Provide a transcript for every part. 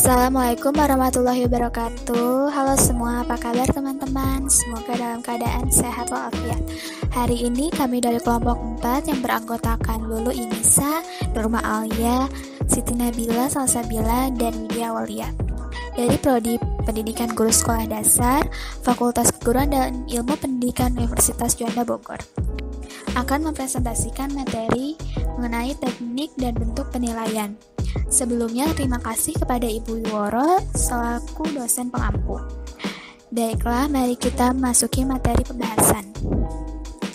Assalamualaikum warahmatullahi wabarakatuh. Halo semua, apa kabar teman-teman? Semoga dalam keadaan sehat walafiat. Hari ini kami dari kelompok 4 yang beranggotakan Lulu Inisa, Nurma Alia, Siti Nabila, Salsabila, dan Widya Walia dari Prodi Pendidikan Guru Sekolah Dasar, Fakultas Keguruan dan Ilmu Pendidikan Universitas Juanda Bogor, akan mempresentasikan materi mengenai teknik dan bentuk penilaian. Sebelumnya, terima kasih kepada Ibu Yuworo selaku dosen pengampu. Baiklah, mari kita masuki materi pembahasan.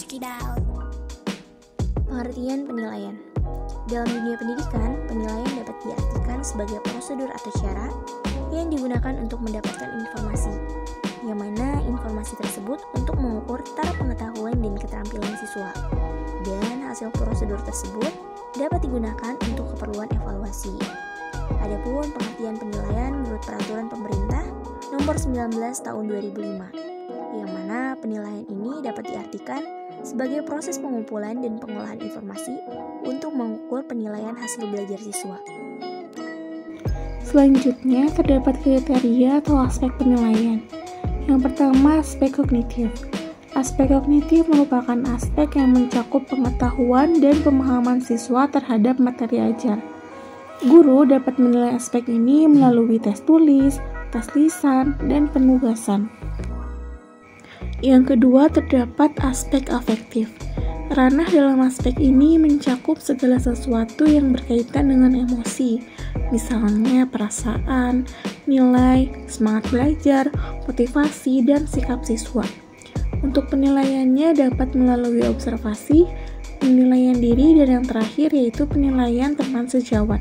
Check it out. Pengertian penilaian. Dalam dunia pendidikan, penilaian dapat diartikan sebagai prosedur atau cara yang digunakan untuk mendapatkan informasi, yang mana informasi tersebut untuk mengukur taraf pengetahuan dan keterampilan siswa. Dan hasil prosedur tersebut dapat digunakan untuk keperluan evaluasi. Adapun pengertian penilaian menurut Peraturan Pemerintah Nomor 19 Tahun 2005, yang mana penilaian ini dapat diartikan sebagai proses pengumpulan dan pengolahan informasi untuk mengukur penilaian hasil belajar siswa. Selanjutnya, terdapat kriteria atau aspek penilaian. Yang pertama, aspek kognitif. Aspek kognitif merupakan aspek yang mencakup pengetahuan dan pemahaman siswa terhadap materi ajar. Guru dapat menilai aspek ini melalui tes tulis, tes lisan, dan penugasan. Yang kedua, terdapat aspek afektif. Ranah dalam aspek ini mencakup segala sesuatu yang berkaitan dengan emosi, misalnya perasaan, nilai, semangat belajar, motivasi, dan sikap siswa. Untuk penilaiannya dapat melalui observasi, penilaian diri, dan yang terakhir yaitu penilaian teman sejawat.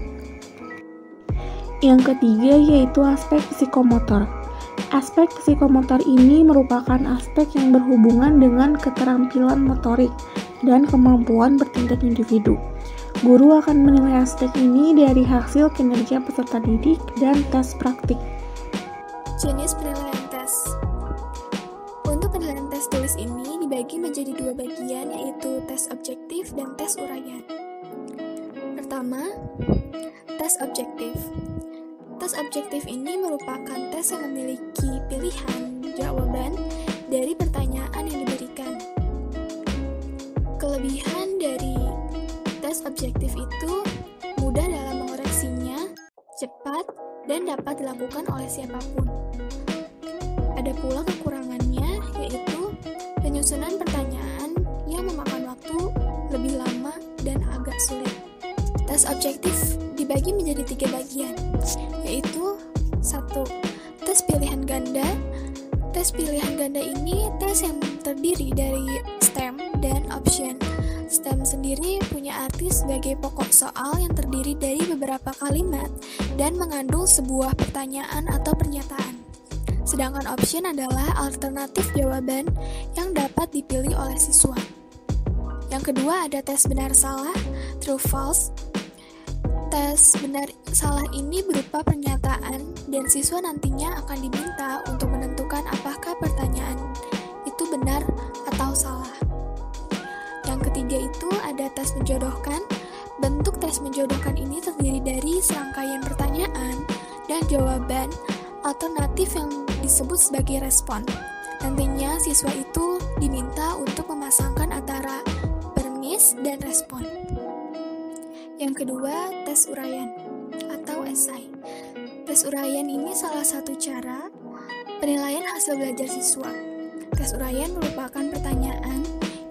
Yang ketiga yaitu aspek psikomotor. Aspek psikomotor ini merupakan aspek yang berhubungan dengan keterampilan motorik dan kemampuan bertindak individu. Guru akan menilai aspek ini dari hasil kinerja peserta didik dan tes praktik. Jenis penilaian tes. Untuk penilaian tes tulis ini dibagi menjadi dua bagian, yaitu tes objektif dan tes uraian. Pertama, tes objektif. Tes objektif ini merupakan tes yang memiliki pilihan jawaban dari pertanyaan yang diberikan. Kelebihan dari tes objektif itu mudah dalam mengoreksinya, cepat, dan dapat dilakukan oleh siapapun. Ada pula kekurangannya, yaitu penyusunan pertanyaan yang memakan waktu lebih lama dan agak sulit. Tes objektif dibagi menjadi 3 bagian, yaitu 1. Tes pilihan ganda. Tes pilihan ganda ini tes yang terdiri dari STEM dan option. STEM sendiri punya arti sebagai pokok soal yang terdiri dari beberapa kalimat dan mengandung sebuah pertanyaan atau pernyataan. Sedangkan option adalah alternatif jawaban yang dapat dipilih oleh siswa. Yang kedua ada tes benar salah, true false. Tes benar salah ini berupa pernyataan dan siswa nantinya akan diminta untuk menentukan apakah pertanyaan itu benar atau salah. Yang ketiga itu ada tes menjodohkan. Bentuk tes menjodohkan ini terdiri dari serangkaian pertanyaan dan jawaban alternatif yang disebut sebagai respon. Nantinya siswa itu diminta untuk memasangkan antara permis dan respon. Yang kedua, tes uraian atau esai. Tes uraian ini salah satu cara penilaian hasil belajar siswa. Tes uraian merupakan pertanyaan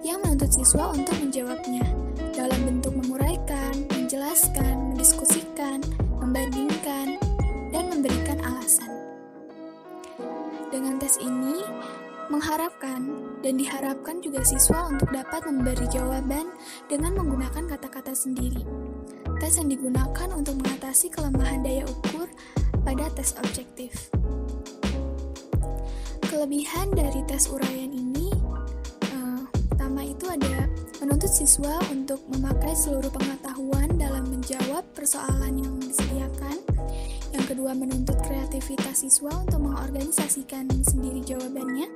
yang menuntut siswa untuk menjawabnya dalam bentuk menguraikan, menjelaskan, mendiskusikan, membandingkan, dan memberikan alasan. Dengan tes ini, mengharapkan dan diharapkan juga siswa untuk dapat memberi jawaban dengan menggunakan kata-kata sendiri. Tes yang digunakan untuk mengatasi kelemahan daya ukur pada tes objektif. Kelebihan dari tes uraian ini, pertama itu ada menuntut siswa untuk memakai seluruh pengetahuan dalam menjawab persoalan yang disediakan. Yang kedua, menuntut kreativitas siswa untuk mengorganisasikan sendiri jawabannya.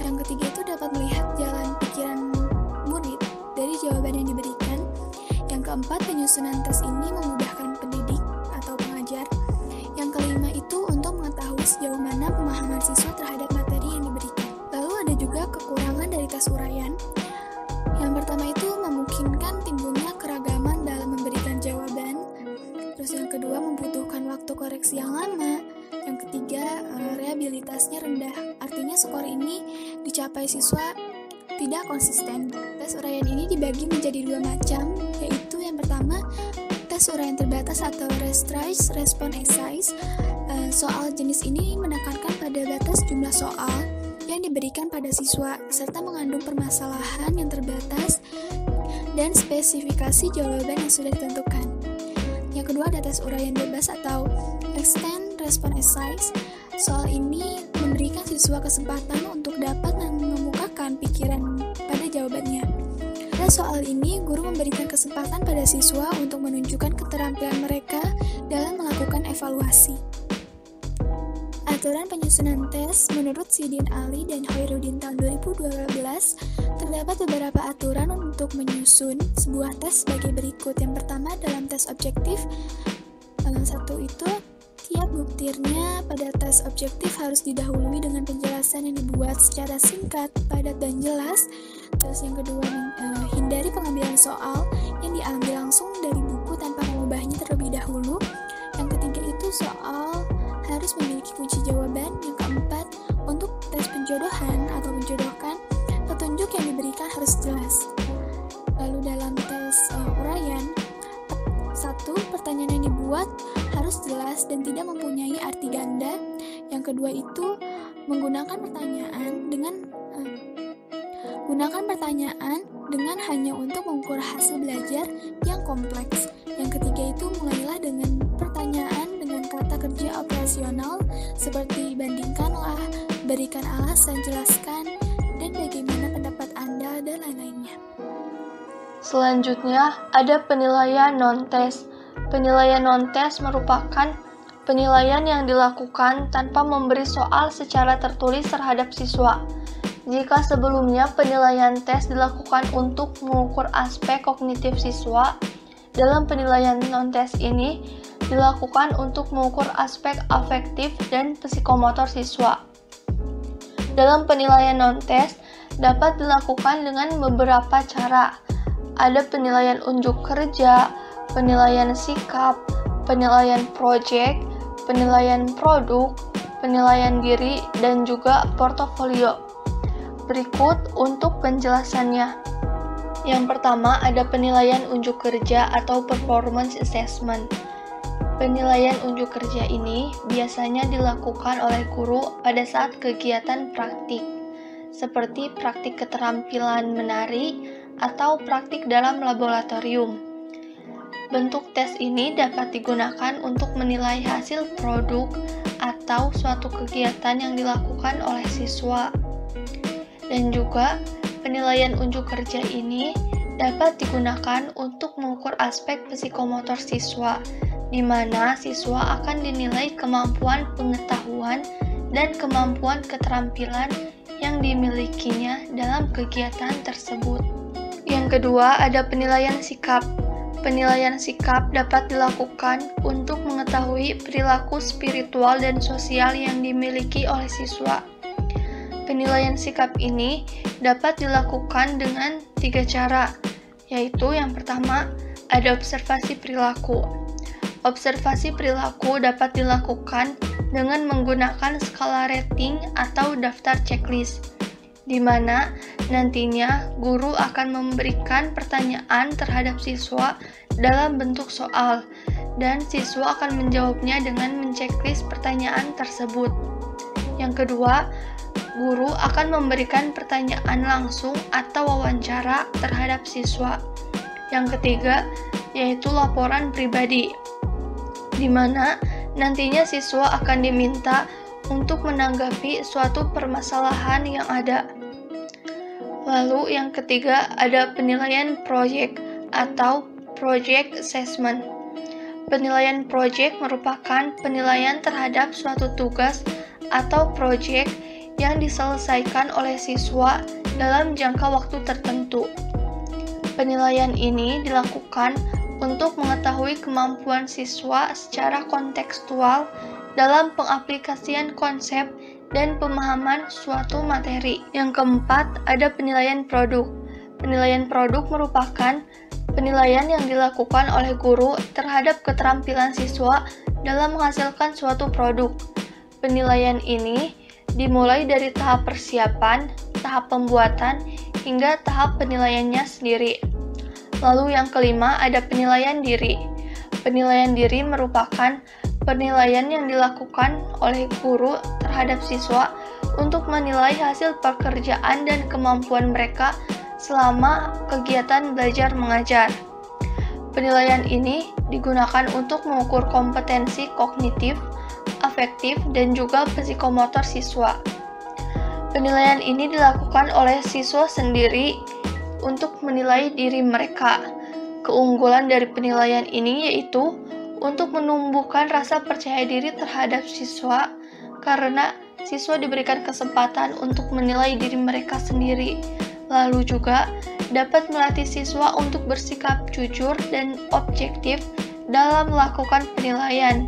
Yang ketiga itu dapat melihat jalan pikiran murid dari jawaban yang diberikan. Yang keempat, penyusunan tes ini memudahkan pendidik atau pengajar. Yang kelima sejauh mana pemahaman siswa terhadap materi yang diberikan. Lalu ada juga kekurangan dari tes uraian. Yang pertama itu memungkinkan timbulnya keragaman dalam memberikan jawaban. Terus yang kedua membutuhkan waktu koreksi yang lama. Yang ketiga reliabilitasnya rendah. Artinya skor ini dicapai siswa tidak konsisten. Tes uraian ini dibagi menjadi 2 macam, yaitu yang pertama tes uraian terbatas atau Restricted Response Exercise. Soal jenis ini menekankan pada batas jumlah soal yang diberikan pada siswa serta mengandung permasalahan yang terbatas dan spesifikasi jawaban yang sudah ditentukan. Yang kedua ada tes uraian bebas atau Extended Response Exercise. Soal ini memberikan siswa kesempatan untuk dapat mengemukakan pikiran pada jawabannya. Pada soal ini, guru memberikan kesempatan pada siswa untuk menunjukkan keterampilan mereka dalam melakukan evaluasi. Aturan penyusunan tes menurut Sidin Ali dan Hoirudin tahun 2012, terdapat beberapa aturan untuk menyusun sebuah tes sebagai berikut. Yang pertama dalam tes objektif, satu itu tiap buktirnya pada tes objektif harus didahului dengan penjelasan yang dibuat secara singkat, padat, dan jelas. Terus yang kedua, hindari pengambilan soal yang diambil langsung dari buku tanpa mengubahnya terlebih dahulu. Yang ketiga itu soal harus memiliki kunci jawaban. Yang keempat, untuk tes penjodohan atau menjodohkan, petunjuk yang diberikan harus jelas. Lalu dalam tes uraian, 1. Pertanyaan yang dibuat harus jelas dan tidak mempunyai arti ganda. Yang kedua itu menggunakan pertanyaan dengan hanya untuk mengukur hasil belajar yang kompleks. Yang ketiga itu mulailah dengan pertanyaan dengan kata kerja operasional seperti bandingkanlah, berikan alasan, jelaskan, dan bagaimana pendapat Anda, dan lain-lainnya. Selanjutnya, ada penilaian non-tes. Penilaian non-tes merupakan penilaian yang dilakukan tanpa memberi soal secara tertulis terhadap siswa. Jika sebelumnya penilaian tes dilakukan untuk mengukur aspek kognitif siswa, dalam penilaian non-tes ini dilakukan untuk mengukur aspek afektif dan psikomotor siswa. Dalam penilaian non-tes dapat dilakukan dengan beberapa cara. Ada penilaian unjuk kerja, penilaian sikap, penilaian proyek, penilaian produk, penilaian diri, dan juga portofolio. Berikut untuk penjelasannya. Yang pertama ada penilaian unjuk kerja atau performance assessment. Penilaian unjuk kerja ini biasanya dilakukan oleh guru pada saat kegiatan praktik, seperti praktik keterampilan menari atau praktik dalam laboratorium. Bentuk tes ini dapat digunakan untuk menilai hasil produk atau suatu kegiatan yang dilakukan oleh siswa. Dan juga penilaian unjuk kerja ini dapat digunakan untuk mengukur aspek psikomotor siswa, di mana siswa akan dinilai kemampuan pengetahuan dan kemampuan keterampilan yang dimilikinya dalam kegiatan tersebut. Yang kedua, ada penilaian sikap. Penilaian sikap dapat dilakukan untuk mengetahui perilaku spiritual dan sosial yang dimiliki oleh siswa. Penilaian sikap ini dapat dilakukan dengan 3 cara, yaitu yang pertama, ada observasi perilaku. Observasi perilaku dapat dilakukan dengan menggunakan skala rating atau daftar checklist, di mana nantinya guru akan memberikan pertanyaan terhadap siswa dalam bentuk soal, dan siswa akan menjawabnya dengan menceklis pertanyaan tersebut. Yang kedua, guru akan memberikan pertanyaan langsung atau wawancara terhadap siswa. Yang ketiga, yaitu laporan pribadi, di mana nantinya siswa akan diminta untuk menanggapi suatu permasalahan yang ada. Lalu yang ketiga ada penilaian proyek atau project assessment. Penilaian proyek merupakan penilaian terhadap suatu tugas atau proyek yang diselesaikan oleh siswa dalam jangka waktu tertentu. Penilaian ini dilakukan untuk mengetahui kemampuan siswa secara kontekstual dalam pengaplikasian konsep dan pemahaman suatu materi. Yang keempat, ada penilaian produk. Penilaian produk merupakan penilaian yang dilakukan oleh guru terhadap keterampilan siswa dalam menghasilkan suatu produk. Penilaian ini dimulai dari tahap persiapan, tahap pembuatan, hingga tahap penilaiannya sendiri. Lalu yang kelima, ada penilaian diri. Penilaian diri merupakan penilaian yang dilakukan oleh guru terhadap siswa untuk menilai hasil pekerjaan dan kemampuan mereka selama kegiatan belajar mengajar. Penilaian ini digunakan untuk mengukur kompetensi kognitif, afektif, dan juga psikomotor siswa. Penilaian ini dilakukan oleh siswa sendiri untuk menilai diri mereka. Keunggulan dari penilaian ini yaitu untuk menumbuhkan rasa percaya diri terhadap siswa karena siswa diberikan kesempatan untuk menilai diri mereka sendiri. Lalu juga dapat melatih siswa untuk bersikap jujur dan objektif dalam melakukan penilaian,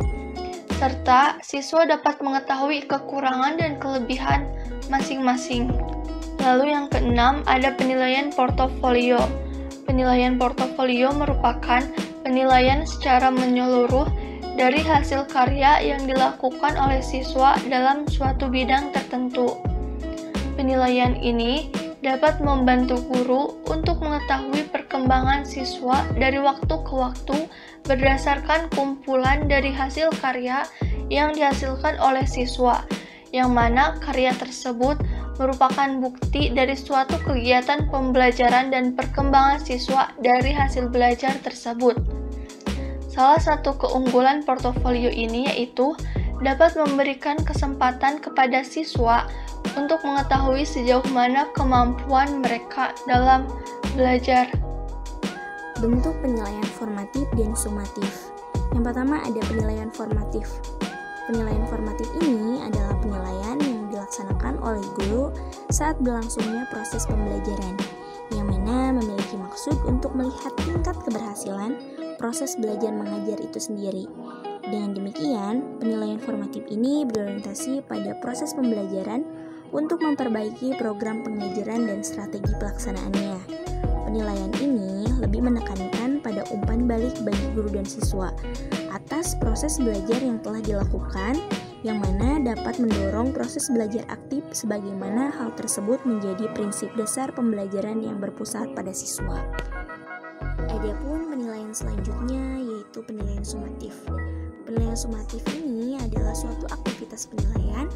serta siswa dapat mengetahui kekurangan dan kelebihan masing-masing. Lalu yang keenam, ada penilaian portofolio. Penilaian portofolio merupakan penilaian secara menyeluruh dari hasil karya yang dilakukan oleh siswa dalam suatu bidang tertentu. Penilaian ini dapat membantu guru untuk mengetahui perkembangan siswa dari waktu ke waktu berdasarkan kumpulan dari hasil karya yang dihasilkan oleh siswa, yang mana karya tersebut merupakan bukti dari suatu kegiatan pembelajaran dan perkembangan siswa dari hasil belajar tersebut. Salah satu keunggulan portofolio ini yaitu dapat memberikan kesempatan kepada siswa untuk mengetahui sejauh mana kemampuan mereka dalam belajar. Bentuk penilaian formatif dan sumatif. Yang pertama ada penilaian formatif. Penilaian formatif ini adalah penilaian yang dilaksanakan oleh guru saat berlangsungnya proses pembelajaran, yang mana memiliki maksud untuk melihat tingkat keberhasilan proses belajar mengajar itu sendiri. Dengan demikian, penilaian formatif ini berorientasi pada proses pembelajaran untuk memperbaiki program pengajaran dan strategi pelaksanaannya. Penilaian ini lebih menekankan pada umpan balik bagi guru dan siswa atas proses belajar yang telah dilakukan, yang mana dapat mendorong proses belajar aktif sebagaimana hal tersebut menjadi prinsip dasar pembelajaran yang berpusat pada siswa. Adapun penilaian selanjutnya yaitu penilaian sumatif. Penilaian sumatif ini adalah suatu aktivitas penilaian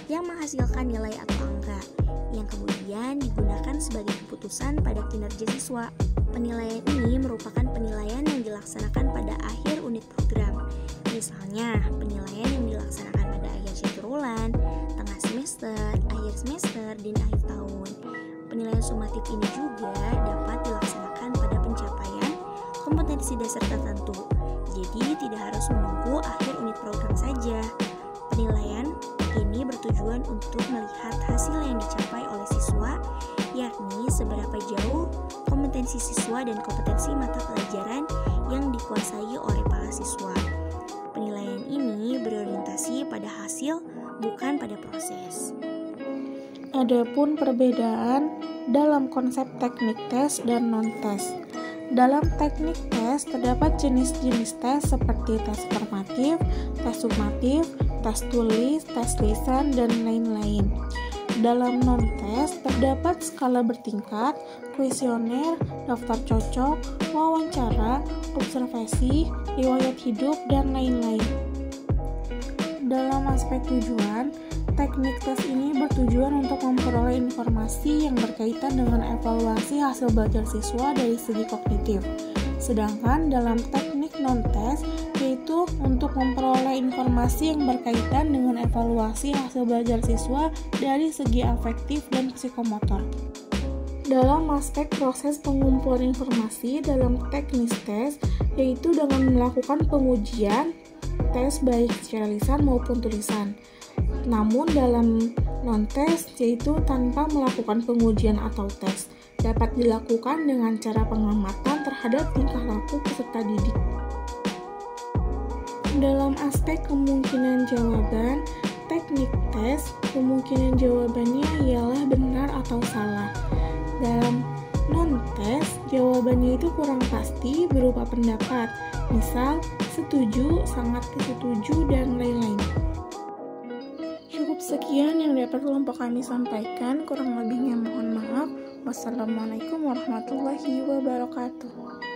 yang menghasilkan nilai atau angka yang kemudian digunakan sebagai keputusan pada kinerja siswa. Penilaian ini merupakan penilaian yang dilaksanakan pada akhir unit program. Misalnya, penilaian yang dilaksanakan pada akhir syukurulan, tengah semester, akhir semester, dan akhir tahun. Penilaian sumatif ini juga dapat dilaksanakan pada pencapaian kompetensi dasar tertentu. Jadi, tidak harus menunggu akhir unit program saja. Penilaian ini bertujuan untuk melihat hasil yang dicapai oleh siswa, yakni seberapa jauh kompetensi siswa dan kompetensi mata pelajaran yang dikuasai oleh para siswa. Penilaian ini berorientasi pada hasil, bukan pada proses. Adapun perbedaan dalam konsep teknik tes dan non-tes. Dalam teknik tes terdapat jenis-jenis tes seperti tes formatif, tes sumatif, tes tulis, tes lisan, dan lain-lain. Dalam non-tes terdapat skala bertingkat, kuesioner, daftar cocok, wawancara, observasi, riwayat hidup, dan lain-lain. Dalam aspek tujuan, teknik tes ini bertujuan untuk memperoleh informasi yang berkaitan dengan evaluasi hasil belajar siswa dari segi kognitif. Sedangkan dalam teknik non-tes yaitu untuk memperoleh informasi yang berkaitan dengan evaluasi hasil belajar siswa dari segi afektif dan psikomotor. Dalam aspek proses pengumpulan informasi dalam teknis tes yaitu dengan melakukan pengujian tes baik secara lisan maupun tulisan. Namun dalam non-tes yaitu tanpa melakukan pengujian atau tes, dapat dilakukan dengan cara pengamatan terhadap tingkah laku peserta didik. Dalam aspek kemungkinan jawaban, teknik tes, kemungkinan jawabannya ialah benar atau salah. Dalam non-tes, jawabannya itu kurang pasti berupa pendapat, misal setuju, sangat setuju, dan lain-lain. Cukup sekian yang dapat kelompok kami sampaikan, kurang lebihnya mohon maaf. Wassalamualaikum warahmatullahi wabarakatuh.